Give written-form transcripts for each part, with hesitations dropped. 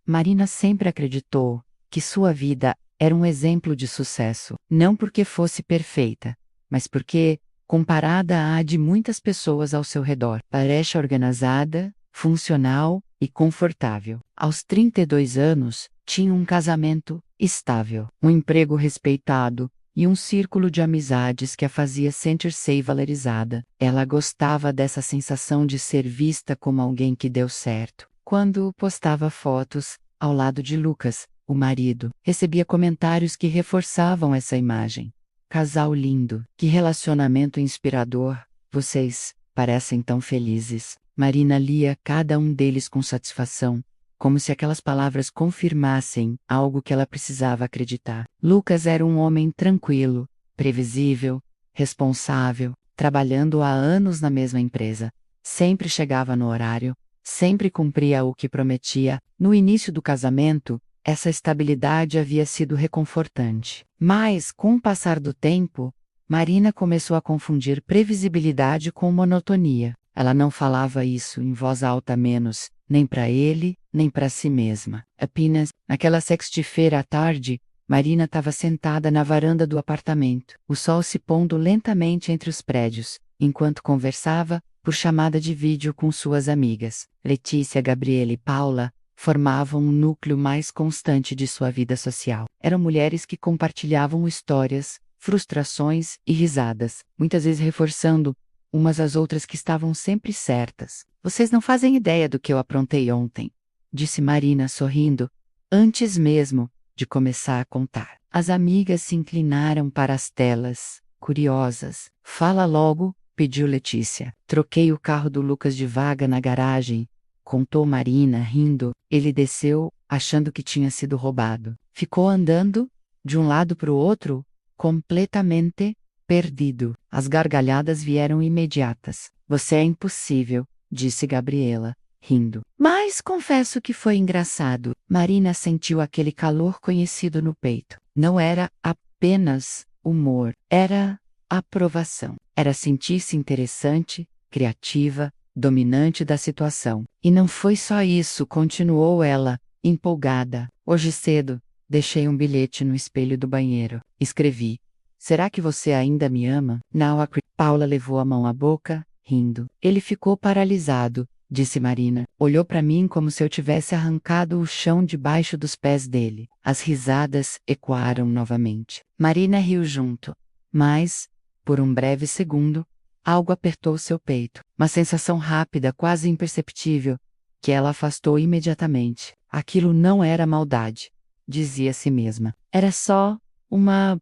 Marina sempre acreditou que sua vida era um exemplo de sucesso, não porque fosse perfeita, mas porque, comparada à de muitas pessoas ao seu redor, parece organizada, funcional e confortável. Aos 32 anos, tinha um casamento estável, um emprego respeitado e um círculo de amizades que a fazia sentir-se valorizada. Ela gostava dessa sensação de ser vista como alguém que deu certo. Quando postava fotos, ao lado de Lucas, o marido, recebia comentários que reforçavam essa imagem. Casal lindo, que relacionamento inspirador, vocês parecem tão felizes. Marina lia cada um deles com satisfação, como se aquelas palavras confirmassem algo que ela precisava acreditar. Lucas era um homem tranquilo, previsível, responsável, trabalhando há anos na mesma empresa. Sempre chegava no horário, sempre cumpria o que prometia. No início do casamento, essa estabilidade havia sido reconfortante. Mas, com o passar do tempo, Marina começou a confundir previsibilidade com monotonia. Ela não falava isso em voz alta menos, nem para ele, nem para si mesma. Apenas, naquela sexta-feira à tarde, Marina estava sentada na varanda do apartamento, o sol se pondo lentamente entre os prédios, enquanto conversava, por chamada de vídeo com suas amigas. Letícia, Gabriela e Paula formavam um núcleo mais constante de sua vida social. Eram mulheres que compartilhavam histórias, frustrações e risadas, muitas vezes reforçando umas às outras que estavam sempre certas. Vocês não fazem ideia do que eu aprontei ontem, disse Marina sorrindo, antes mesmo de começar a contar. As amigas se inclinaram para as telas, curiosas. Fala logo, pediu Letícia. Troquei o carro do Lucas de vaga na garagem, contou Marina, rindo. Ele desceu, achando que tinha sido roubado. Ficou andando, de um lado para o outro, completamente perdido. As gargalhadas vieram imediatas. Você é impossível, disse Gabriela, rindo. Mas confesso que foi engraçado. Marina sentiu aquele calor conhecido no peito. Não era apenas humor, era aprovação. Era sentir-se interessante, criativa, dominante da situação. E não foi só isso, continuou ela, empolgada. Hoje cedo, deixei um bilhete no espelho do banheiro. Escrevi: será que você ainda me ama? Não acredito. Paula levou a mão à boca, rindo. Ele ficou paralisado, disse Marina. Olhou para mim como se eu tivesse arrancado o chão debaixo dos pés dele. As risadas ecoaram novamente. Marina riu junto. Mas, por um breve segundo, algo apertou seu peito. Uma sensação rápida, quase imperceptível, que ela afastou imediatamente. Aquilo não era maldade, dizia a si mesma. Era só uma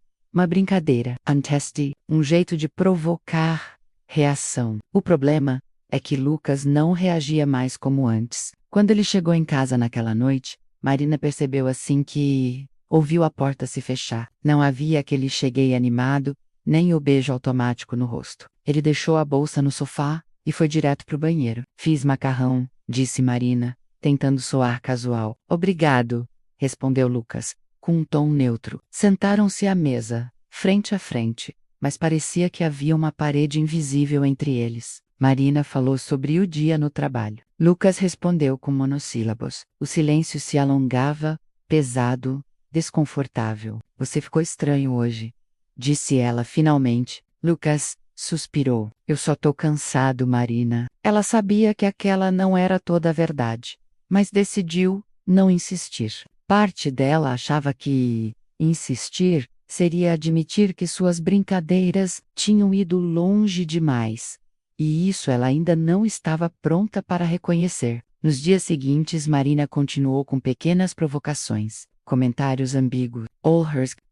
brincadeira, um teste, um jeito de provocar reação. O problema é que Lucas não reagia mais como antes. Quando ele chegou em casa naquela noite, Marina percebeu assim que ouviu a porta se fechar. Não havia aquele cheguei animado, nem o beijo automático no rosto. Ele deixou a bolsa no sofá e foi direto para o banheiro. Fiz macarrão, disse Marina, tentando soar casual. Obrigado, respondeu Lucas, com um tom neutro. Sentaram-se à mesa, frente a frente, mas parecia que havia uma parede invisível entre eles. Marina falou sobre o dia no trabalho. Lucas respondeu com monossílabos. O silêncio se alongava, pesado, desconfortável. Você ficou estranho hoje, disse ela finalmente. Lucas suspirou. Eu só tô cansado, Marina. Ela sabia que aquela não era toda a verdade, mas decidiu não insistir. Parte dela achava que insistir seria admitir que suas brincadeiras tinham ido longe demais, e isso ela ainda não estava pronta para reconhecer. Nos dias seguintes, Marina continuou com pequenas provocações, comentários ambíguos,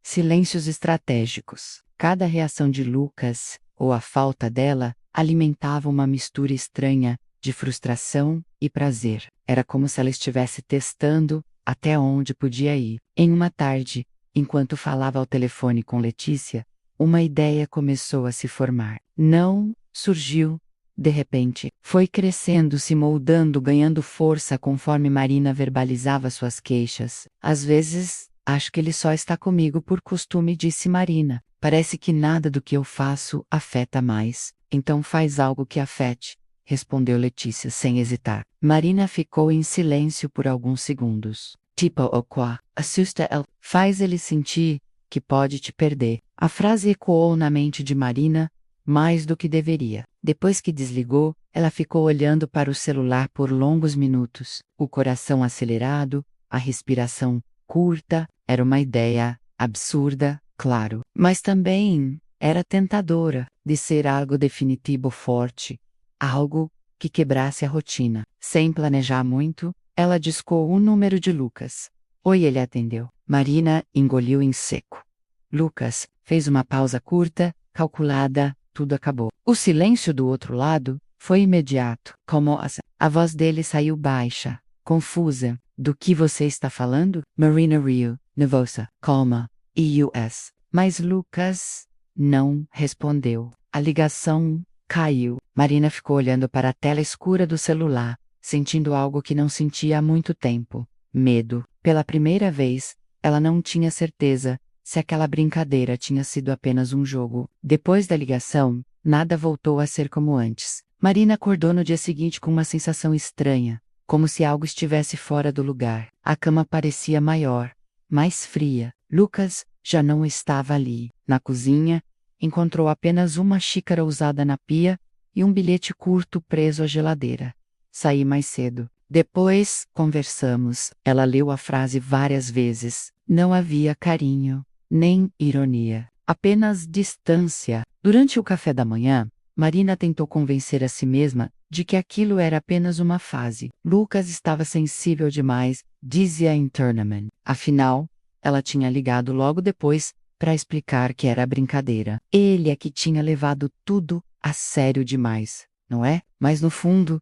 silêncios estratégicos. Cada reação de Lucas, ou a falta dela, alimentava uma mistura estranha de frustração e prazer. Era como se ela estivesse testando até onde podia ir. Em uma tarde, enquanto falava ao telefone com Letícia, uma ideia começou a se formar. Não surgiu de repente. Foi crescendo, se moldando, ganhando força conforme Marina verbalizava suas queixas. Às vezes, acho que ele só está comigo por costume, disse Marina. Parece que nada do que eu faço afeta mais. Então faz algo que afete, respondeu Letícia sem hesitar. Marina ficou em silêncio por alguns segundos. Tipo o quá, assusta ele, faz ele sentir que pode te perder. A frase ecoou na mente de Marina mais do que deveria. Depois que desligou, ela ficou olhando para o celular por longos minutos, o coração acelerado, a respiração curta. Era uma ideia absurda, claro, mas também era tentadora de ser algo definitivo forte, algo que quebrasse a rotina. Sem planejar muito, ela discou o número de Lucas. Oi, ele atendeu. Marina engoliu em seco. Lucas fez uma pausa curta, calculada, tudo acabou. O silêncio do outro lado foi imediato. Como a voz dele saiu baixa, confusa. Do que você está falando? Marina Rio, nervosa, calma, US. Mas Lucas não respondeu. A ligação caiu. Marina ficou olhando para a tela escura do celular, sentindo algo que não sentia há muito tempo. Medo. Pela primeira vez, ela não tinha certeza se aquela brincadeira tinha sido apenas um jogo. Depois da ligação, nada voltou a ser como antes. Marina acordou no dia seguinte com uma sensação estranha, como se algo estivesse fora do lugar. A cama parecia maior, mais fria. Lucas já não estava ali. Na cozinha, encontrou apenas uma xícara usada na pia e um bilhete curto preso à geladeira. Saí mais cedo. Depois, conversamos. Ela leu a frase várias vezes. Não havia carinho, nem ironia. Apenas distância. Durante o café da manhã, Marina tentou convencer a si mesma de que aquilo era apenas uma fase. Lucas estava sensível demais, dizia internamente. Afinal, ela tinha ligado logo depois para explicar que era brincadeira. Ele é que tinha levado tudo a sério demais, não é? Mas no fundo,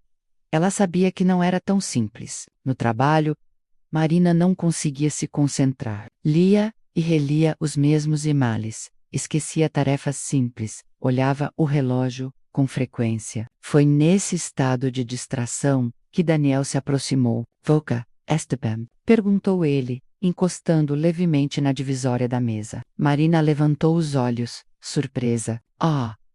ela sabia que não era tão simples. No trabalho, Marina não conseguia se concentrar. Lia e relia os mesmos e-mails. Esquecia tarefas simples. Olhava o relógio com frequência. Foi nesse estado de distração que Daniel se aproximou. Volca, Esteban? Perguntou ele, encostando levemente na divisória da mesa. Marina levantou os olhos, surpresa.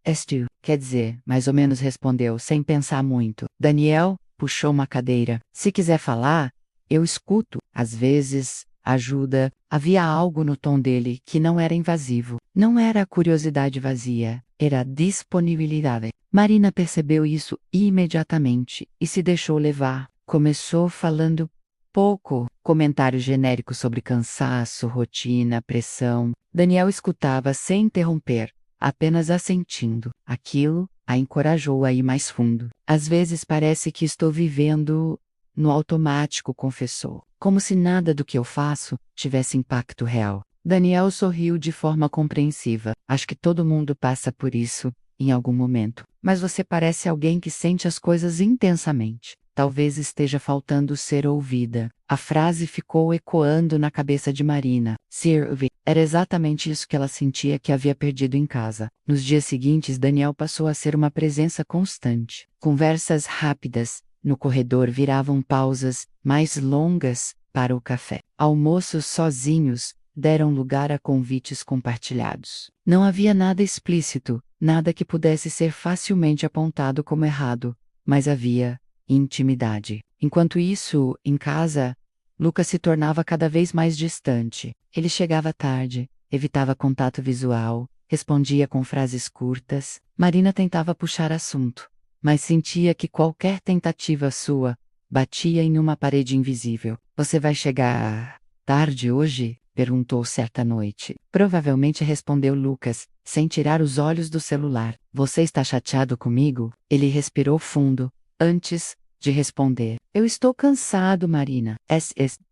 Estiu, quer dizer, mais ou menos respondeu, sem pensar muito. Daniel puxou uma cadeira. Se quiser falar, eu escuto. Às vezes, ajuda. Havia algo no tom dele que não era invasivo. Não era curiosidade vazia, era disponibilidade. Marina percebeu isso imediatamente e se deixou levar. Começou falando pouco, comentários genéricos sobre cansaço, rotina, pressão. Daniel escutava sem interromper, apenas assentindo. Aquilo a encorajou a ir mais fundo. Às vezes parece que estou vivendo no automático, confessou. Como se nada do que eu faço tivesse impacto real. Daniel sorriu de forma compreensiva. Acho que todo mundo passa por isso, em algum momento. Mas você parece alguém que sente as coisas intensamente. Talvez esteja faltando ser ouvida. A frase ficou ecoando na cabeça de Marina. Ser ouvida. Era exatamente isso que ela sentia que havia perdido em casa. Nos dias seguintes, Daniel passou a ser uma presença constante. Conversas rápidas. No corredor viravam pausas mais longas para o café. Almoços sozinhos deram lugar a convites compartilhados. Não havia nada explícito, nada que pudesse ser facilmente apontado como errado, mas havia intimidade. Enquanto isso, em casa, Lucas se tornava cada vez mais distante. Ele chegava tarde, evitava contato visual, respondia com frases curtas. Marina tentava puxar assunto, mas sentia que qualquer tentativa sua batia em uma parede invisível. Você vai chegar tarde hoje? Perguntou certa noite. Provavelmente respondeu Lucas, sem tirar os olhos do celular. Você está chateado comigo? Ele respirou fundo, antes de responder. Eu estou cansado, Marina.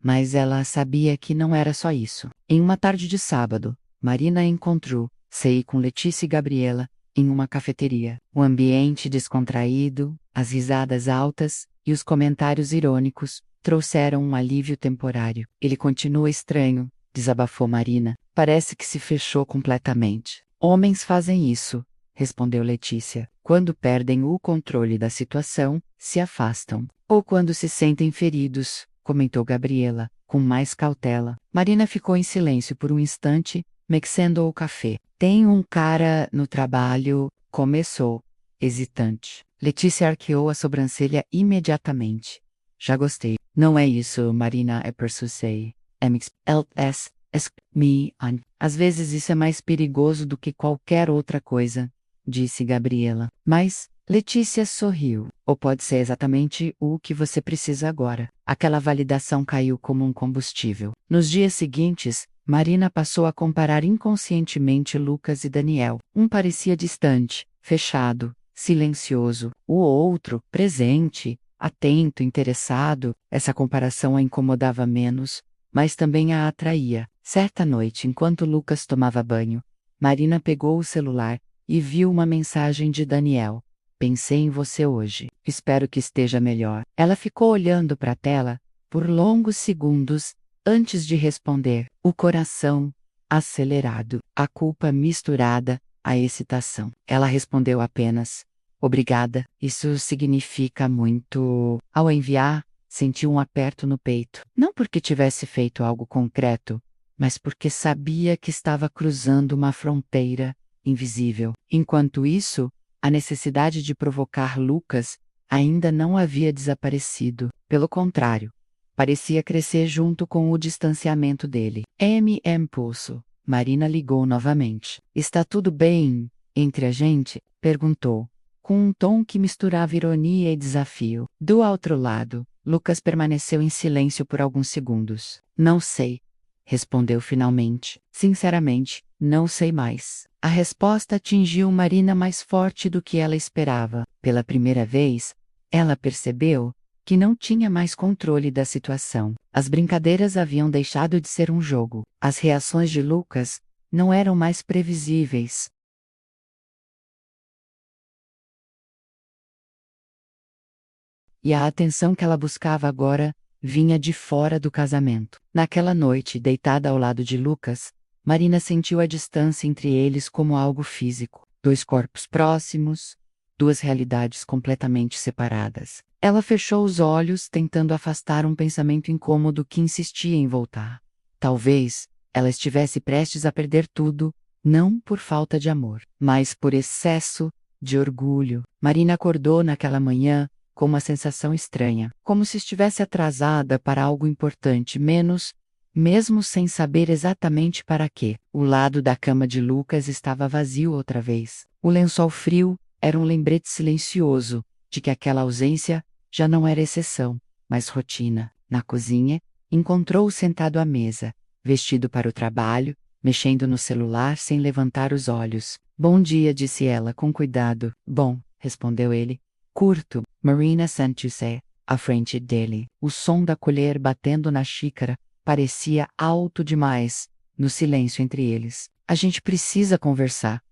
Mas ela sabia que não era só isso. Em uma tarde de sábado, Marina encontrou Sei com Letícia e Gabriela em uma cafeteria. O ambiente descontraído, as risadas altas e os comentários irônicos trouxeram um alívio temporário. Ele continua estranho, desabafou Marina. Parece que se fechou completamente. Homens fazem isso, respondeu Letícia. Quando perdem o controle da situação, se afastam. Ou quando se sentem feridos, comentou Gabriela, com mais cautela. Marina ficou em silêncio por um instante, mexendo o café. Tem um cara no trabalho, começou, hesitante. Letícia arqueou a sobrancelha imediatamente. Já gostei. Não é isso, Marina, é persuasei. Me on. Às vezes isso é mais perigoso do que qualquer outra coisa, disse Gabriela. Mas Letícia sorriu. Ou pode ser exatamente o que você precisa agora. Aquela validação caiu como um combustível. Nos dias seguintes, Marina passou a comparar inconscientemente Lucas e Daniel. Um parecia distante, fechado, silencioso. O outro, presente, atento, interessado. Essa comparação a incomodava menos, mas também a atraía. Certa noite, enquanto Lucas tomava banho, Marina pegou o celular e viu uma mensagem de Daniel. Pensei em você hoje. Espero que esteja melhor. Ela ficou olhando para a tela por longos segundos antes de responder. O coração acelerado, a culpa misturada à excitação. Ela respondeu apenas: obrigada. Isso significa muito. Ao enviar, sentiu um aperto no peito. Não porque tivesse feito algo concreto, mas porque sabia que estava cruzando uma fronteira invisível. Enquanto isso, a necessidade de provocar Lucas ainda não havia desaparecido. Pelo contrário, parecia crescer junto com o distanciamento dele. Pulso. Marina ligou novamente. Está tudo bem entre a gente? Perguntou, com um tom que misturava ironia e desafio. Do outro lado, Lucas permaneceu em silêncio por alguns segundos. Não sei, respondeu finalmente. Sinceramente, não sei mais. A resposta atingiu Marina mais forte do que ela esperava. Pela primeira vez, ela percebeu que não tinha mais controle da situação. As brincadeiras haviam deixado de ser um jogo. As reações de Lucas não eram mais previsíveis. E a atenção que ela buscava agora vinha de fora do casamento. Naquela noite, deitada ao lado de Lucas, Marina sentiu a distância entre eles como algo físico. Dois corpos próximos, duas realidades completamente separadas. Ela fechou os olhos, tentando afastar um pensamento incômodo que insistia em voltar. Talvez ela estivesse prestes a perder tudo, não por falta de amor, mas por excesso de orgulho. Marina acordou naquela manhã com uma sensação estranha, como se estivesse atrasada para algo importante, mesmo sem saber exatamente para quê. O lado da cama de Lucas estava vazio outra vez. O lençol frio era um lembrete silencioso de que aquela ausência já não era exceção, mas rotina. Na cozinha, encontrou-o sentado à mesa, vestido para o trabalho, mexendo no celular sem levantar os olhos. Bom dia, disse ela com cuidado. Bom, respondeu ele. Curto. Marina sentou-se à frente dele. O som da colher batendo na xícara parecia alto demais no silêncio entre eles. A gente precisa conversar,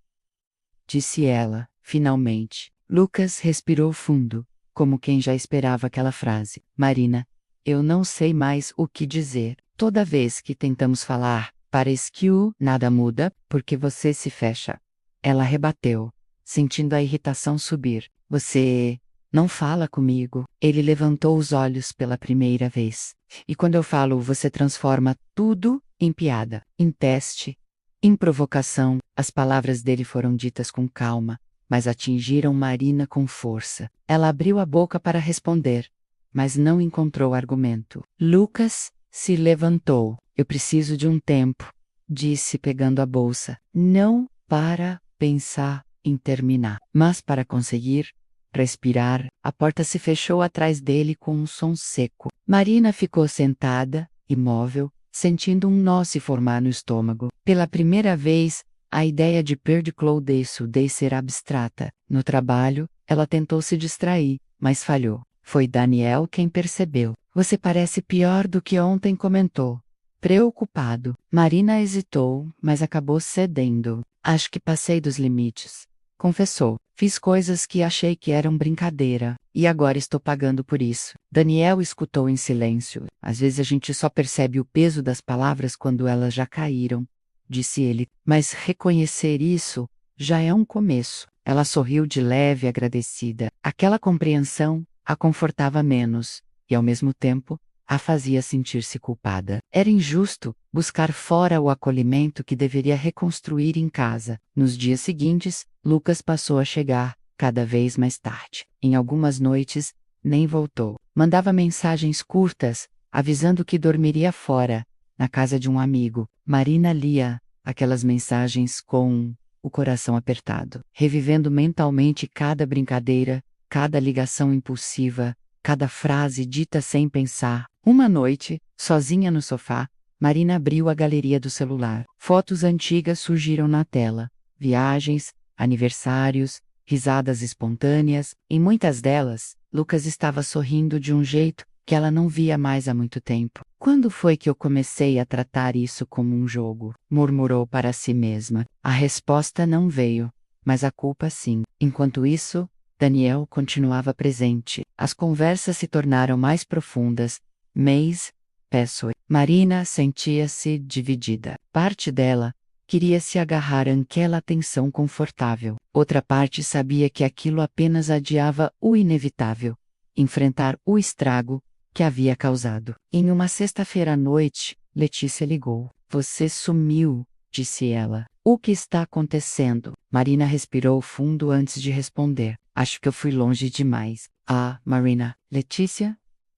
disse ela, finalmente. Lucas respirou fundo, como quem já esperava aquela frase. Marina, eu não sei mais o que dizer. Toda vez que tentamos falar, parece que nada muda, porque você se fecha. Ela rebateu, sentindo a irritação subir. Você não fala comigo. Ele levantou os olhos pela primeira vez. E quando eu falo, você transforma tudo em piada, em teste, em provocação. As palavras dele foram ditas com calma, mas atingiram Marina com força. Ela abriu a boca para responder, mas não encontrou argumento. Lucas se levantou. Eu preciso de um tempo, disse pegando a bolsa. Não para pensar em terminar, mas para conseguir respirar. A porta se fechou atrás dele com um som seco. Marina ficou sentada, imóvel, sentindo um nó se formar no estômago. Pela primeira vez, a ideia de perder Claude ser abstrata. No trabalho, ela tentou se distrair, mas falhou. Foi Daniel quem percebeu. Você parece pior do que ontem, comentou. Preocupado. Marina hesitou, mas acabou cedendo. Acho que passei dos limites. Confessou. Fiz coisas que achei que eram brincadeira, e agora estou pagando por isso. Daniel escutou em silêncio. Às vezes a gente só percebe o peso das palavras quando elas já caíram, disse ele. Mas reconhecer isso já é um começo. Ela sorriu de leve, agradecida. Aquela compreensão a confortava menos, e ao mesmo tempo a fazia sentir-se culpada. Era injusto buscar fora o acolhimento que deveria reconstruir em casa. Nos dias seguintes, Lucas passou a chegar, cada vez mais tarde. Em algumas noites, nem voltou. Mandava mensagens curtas, avisando que dormiria fora, na casa de um amigo. Marina lia aquelas mensagens com o coração apertado, revivendo mentalmente cada brincadeira, cada ligação impulsiva, cada frase dita sem pensar. Uma noite, sozinha no sofá, Marina abriu a galeria do celular. Fotos antigas surgiram na tela. Viagens, aniversários, risadas espontâneas. Em muitas delas, Lucas estava sorrindo de um jeito que ela não via mais há muito tempo. Quando foi que eu comecei a tratar isso como um jogo? Murmurou para si mesma. A resposta não veio, mas a culpa sim. Enquanto isso, Daniel continuava presente. As conversas se tornaram mais profundas. Mês, Pessoa. Marina sentia-se dividida. Parte dela queria se agarrar àquela atenção confortável. Outra parte sabia que aquilo apenas adiava o inevitável, enfrentar o estrago que havia causado. Em uma sexta-feira à noite, Letícia ligou. Você sumiu, disse ela. O que está acontecendo? Marina respirou fundo antes de responder. Acho que eu fui longe demais. Ah, Marina. Letícia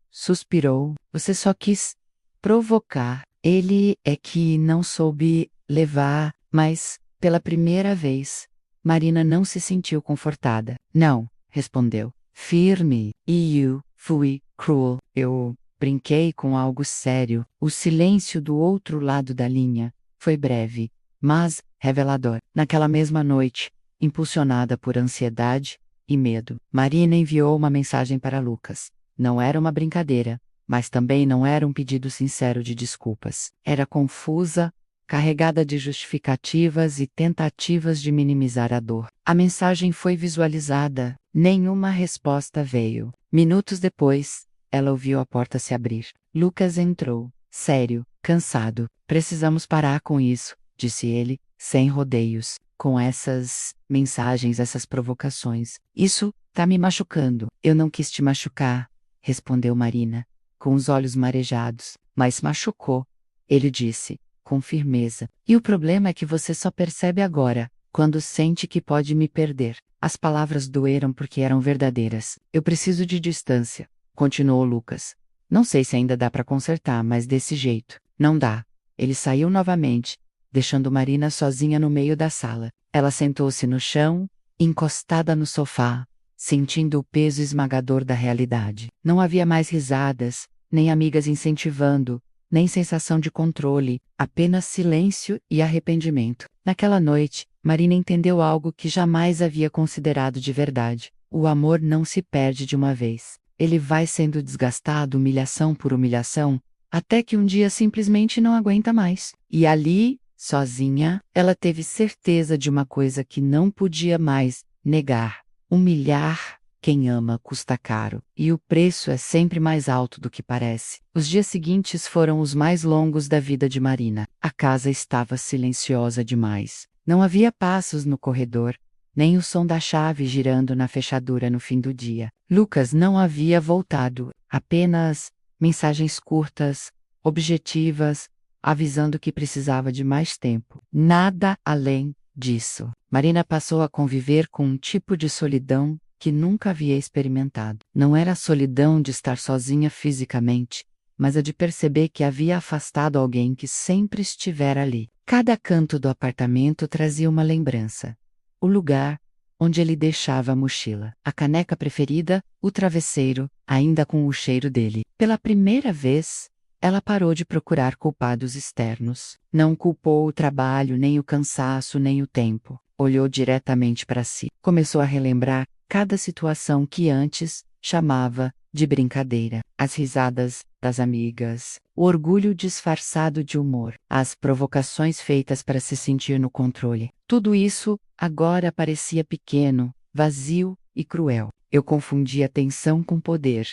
suspirou. Você só quis provocar. Ele é que não soube levar, mas, pela primeira vez, Marina não se sentiu confortada. Não, respondeu. Firme. E eu fui cruel. Eu brinquei com algo sério. O silêncio do outro lado da linha foi breve, mas revelador. Naquela mesma noite, impulsionada por ansiedade e medo, Marina enviou uma mensagem para Lucas. Não era uma brincadeira, mas também não era um pedido sincero de desculpas. Era confusa, carregada de justificativas e tentativas de minimizar a dor. A mensagem foi visualizada, nenhuma resposta veio. Minutos depois, ela ouviu a porta se abrir. Lucas entrou, sério, cansado. Precisamos parar com isso, disse ele, sem rodeios. Com essas mensagens, essas provocações. Isso tá me machucando. Eu não quis te machucar, respondeu Marina, com os olhos marejados. Mas machucou, ele disse, com firmeza. E o problema é que você só percebe agora, quando sente que pode me perder. As palavras doeram porque eram verdadeiras. Eu preciso de distância, continuou Lucas. Não sei se ainda dá para consertar, mas desse jeito, não dá. Ele saiu novamente, deixando Marina sozinha no meio da sala. Ela sentou-se no chão, encostada no sofá, sentindo o peso esmagador da realidade. Não havia mais risadas, nem amigas incentivando, nem sensação de controle, apenas silêncio e arrependimento. Naquela noite, Marina entendeu algo que jamais havia considerado de verdade. O amor não se perde de uma vez. Ele vai sendo desgastado humilhação por humilhação, até que um dia simplesmente não aguenta mais. E ali, sozinha, ela teve certeza de uma coisa que não podia mais negar. Humilhar quem ama custa caro, e o preço é sempre mais alto do que parece. Os dias seguintes foram os mais longos da vida de Marina. A casa estava silenciosa demais. Não havia passos no corredor, nem o som da chave girando na fechadura no fim do dia. Lucas não havia voltado, apenas mensagens curtas, objetivas, avisando que precisava de mais tempo. Nada além disso. Marina passou a conviver com um tipo de solidão que nunca havia experimentado. Não era a solidão de estar sozinha fisicamente, mas a de perceber que havia afastado alguém que sempre estivera ali. Cada canto do apartamento trazia uma lembrança. O lugar onde ele deixava a mochila, a caneca preferida, o travesseiro, ainda com o cheiro dele. Pela primeira vez, ela parou de procurar culpados externos. Não culpou o trabalho, nem o cansaço, nem o tempo. Olhou diretamente para si. Começou a relembrar cada situação que antes chamava de brincadeira. As risadas das amigas, o orgulho disfarçado de humor, as provocações feitas para se sentir no controle. Tudo isso agora parecia pequeno, vazio e cruel. Eu confundi atenção com poder,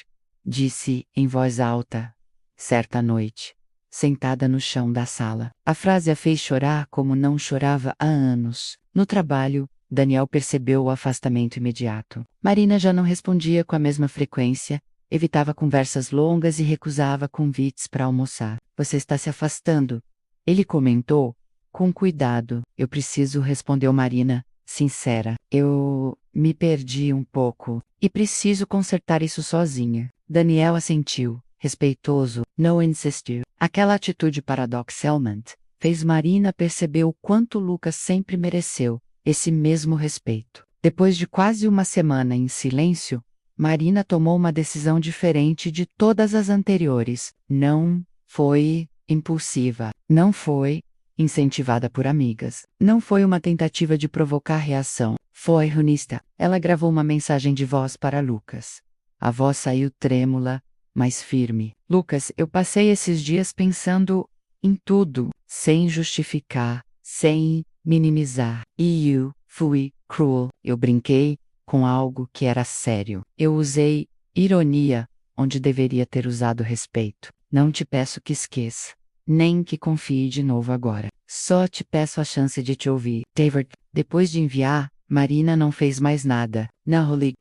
disse em voz alta, certa noite, sentada no chão da sala. A frase a fez chorar como não chorava há anos. No trabalho, Daniel percebeu o afastamento imediato. Marina já não respondia com a mesma frequência, evitava conversas longas e recusava convites para almoçar. Você está se afastando, ele comentou, com cuidado. Eu preciso, respondeu Marina, sincera. Eu Me perdi um pouco, e preciso consertar isso sozinha. Daniel assentiu, respeitoso, não insistiu. Aquela atitude paradoxalmente fez Marina perceber o quanto Lucas sempre mereceu esse mesmo respeito. Depois de quase uma semana em silêncio, Marina tomou uma decisão diferente de todas as anteriores. Não foi impulsiva, não foi incentivada por amigas, não foi uma tentativa de provocar reação. Foi honesta. Ela gravou uma mensagem de voz para Lucas. A voz saiu trêmula, mas firme. Lucas, eu passei esses dias pensando em tudo, sem justificar, sem minimizar. E eu fui cruel. Eu brinquei com algo que era sério. Eu usei ironia onde deveria ter usado respeito. Não te peço que esqueça, nem que confie de novo agora. Só te peço a chance de te ouvir. David, depois de enviar, Marina não fez mais nada.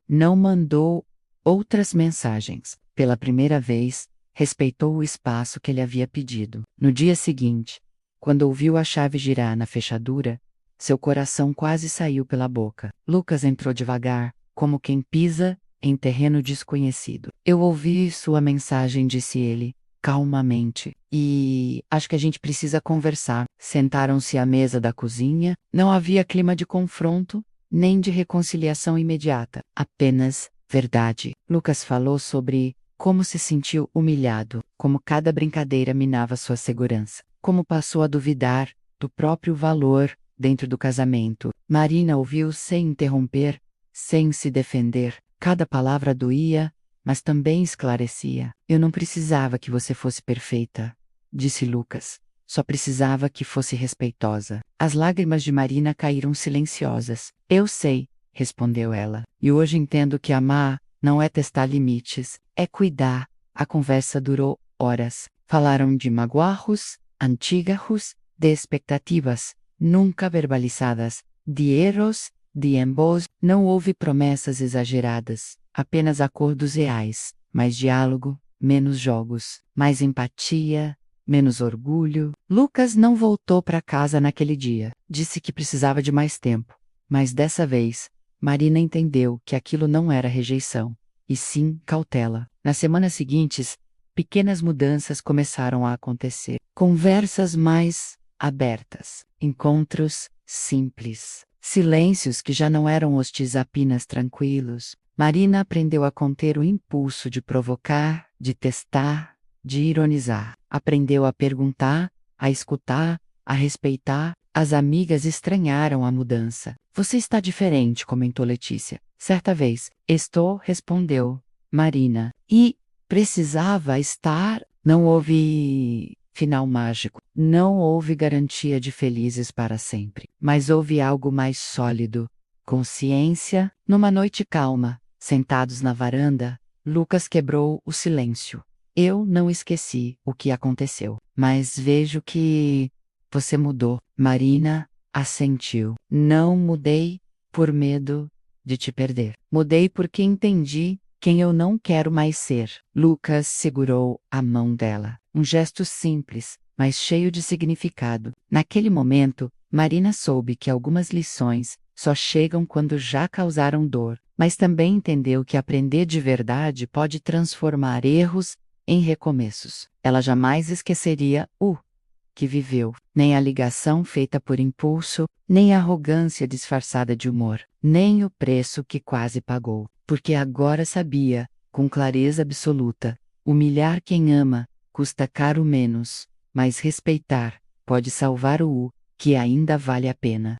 Não mandou outras mensagens. Pela primeira vez, respeitou o espaço que ele havia pedido. No dia seguinte, quando ouviu a chave girar na fechadura, seu coração quase saiu pela boca. Lucas entrou devagar, como quem pisa em terreno desconhecido. Eu ouvi sua mensagem, disse ele, calmamente. E acho que a gente precisa conversar. Sentaram-se à mesa da cozinha. Não havia clima de confronto, nem de reconciliação imediata. Apenas verdade. Lucas falou sobre como se sentiu humilhado, como cada brincadeira minava sua segurança, como passou a duvidar do próprio valor dentro do casamento. Marina ouviu sem interromper, sem se defender. Cada palavra doía, mas também esclarecia. Eu não precisava que você fosse perfeita, disse Lucas. Só precisava que fosse respeitosa. As lágrimas de Marina caíram silenciosas. Eu sei, respondeu ela. E hoje entendo que amar não é testar limites, é cuidar. A conversa durou horas. Falaram de magoarros, antigos, de expectativas, nunca verbalizadas, de erros, de ambos. Não houve promessas exageradas, apenas acordos reais, mais diálogo, menos jogos, mais empatia, menos orgulho. Lucas não voltou para casa naquele dia. Disse que precisava de mais tempo. Mas dessa vez, Marina entendeu que aquilo não era rejeição, e sim cautela. Nas semanas seguintes, pequenas mudanças começaram a acontecer. Conversas mais abertas, encontros simples, silêncios que já não eram hostis, apenas tranquilos. Marina aprendeu a conter o impulso de provocar, de testar, de ironizar. Aprendeu a perguntar, a escutar, a respeitar. As amigas estranharam a mudança. Você está diferente, comentou Letícia. Certa vez, estou, respondeu Marina. E precisava estar. Não houve final mágico. Não houve garantia de felizes para sempre. Mas houve algo mais sólido. Consciência. Numa noite calma, sentados na varanda, Lucas quebrou o silêncio. Eu não esqueci o que aconteceu, mas vejo que você mudou. Marina assentiu. Não mudei por medo de te perder. Mudei porque entendi quem eu não quero mais ser. Lucas segurou a mão dela. Um gesto simples, mas cheio de significado. Naquele momento, Marina soube que algumas lições só chegam quando já causaram dor, mas também entendeu que aprender de verdade pode transformar erros em recomeços. Ela jamais esqueceria o que viveu, nem a ligação feita por impulso, nem a arrogância disfarçada de humor, nem o preço que quase pagou, porque agora sabia, com clareza absoluta, humilhar quem ama custa caro menos, mas respeitar pode salvar o que ainda vale a pena.